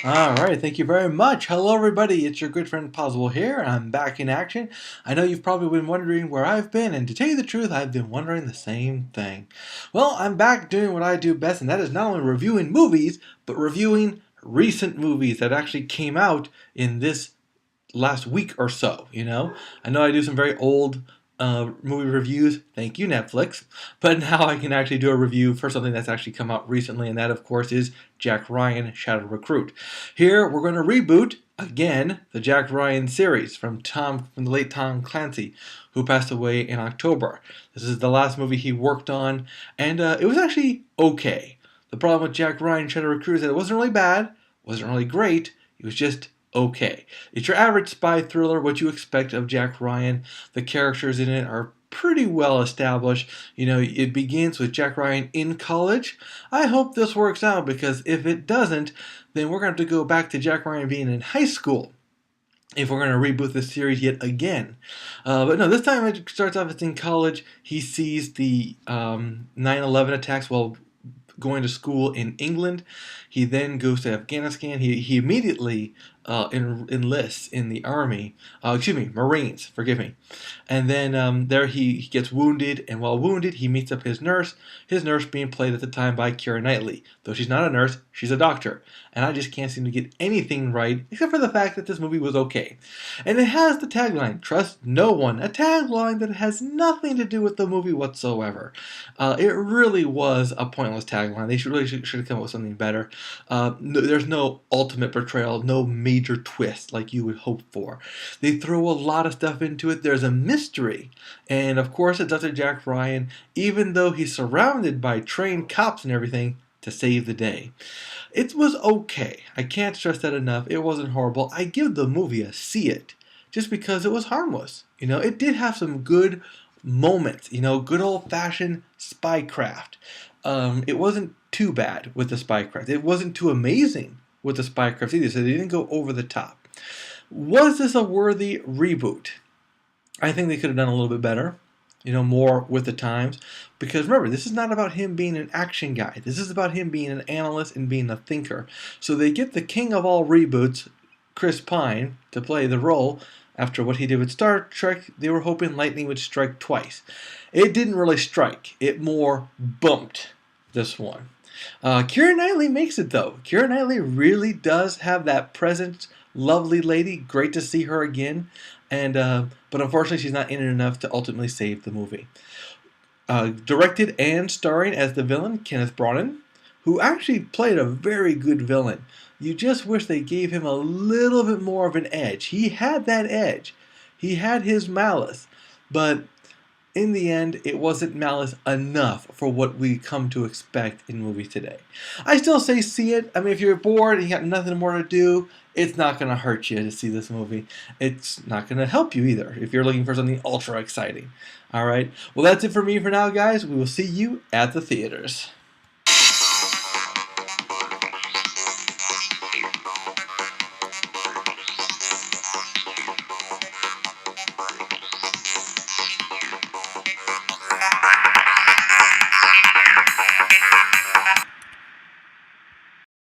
Alright, thank you very much. Hello everybody, it's your good friend Pozzible here, and I'm back in action. I know you've probably been wondering where I've been, and to tell you the truth, I've been wondering the same thing. Well, I'm back doing what I do best, and that is not only reviewing movies, but reviewing recent movies that actually came out in this last week or so, you know? I know I do some very old movie reviews, thank you Netflix, but now I can actually do a review for something that's actually come out recently, and that of course is Jack Ryan Shadow Recruit. Here we're going to reboot again the Jack Ryan series from the late Tom Clancy, who passed away in October. This is the last movie he worked on, and it was actually okay. The problem with Jack Ryan Shadow Recruit is that it wasn't really bad, wasn't really great, it was just okay. It's your average spy thriller, what you expect of Jack Ryan. The characters in it are pretty well established. You know, it begins with Jack Ryan in college. I hope this works out, because if it doesn't, then we're going to have to go back to Jack Ryan being in high school if we're going to reboot this series yet again. But no, this time it starts off as in college. He sees the 9/11 attacks while going to school in England. He then goes to Afghanistan. He immediately enlists in the army, Marines, forgive me. And then there he gets wounded, and while wounded, he meets up his nurse being played at the time by Keira Knightley. Though she's not a nurse, she's a doctor. And I just can't seem to get anything right, except for the fact that this movie was okay. And it has the tagline, "Trust no one," a tagline that has nothing to do with the movie whatsoever. It really was a pointless tagline. They should have come up with something better. There's no ultimate portrayal, no major twist like you would hope for. They throw a lot of stuff into it. There's a mystery, and of course it's up to Jack Ryan, even though he's surrounded by trained cops and everything, to save the day. It was okay. I can't stress that enough. It wasn't horrible. I give the movie a see it, just because it was harmless. You know, it did have some good moments. You know, good old-fashioned spycraft. It wasn't too bad with the spycraft. It wasn't too amazing with the spycraft either, so they didn't go over the top. Was this a worthy reboot? I think they could have done a little bit better, you know, more with the times. Because remember, this is not about him being an action guy. This is about him being an analyst and being a thinker. So they get the king of all reboots, Chris Pine, to play the role. After what he did with Star Trek, they were hoping lightning would strike twice. It didn't really strike. It more bumped this one. Keira Knightley makes it, though. Keira Knightley really does have that presence. Lovely lady. Great to see her again. And but unfortunately, she's not in it enough to ultimately save the movie. Directed and starring as the villain, Kenneth Branagh, who actually played a very good villain. You just wish they gave him a little bit more of an edge. He had that edge. He had his malice. But in the end, it wasn't malice enough for what we come to expect in movies today. I still say see it. I mean, if you're bored and you got nothing more to do, it's not going to hurt you to see this movie. It's not going to help you either if you're looking for something ultra exciting. All right. Well, that's it for me for now, guys. We will see you at the theaters.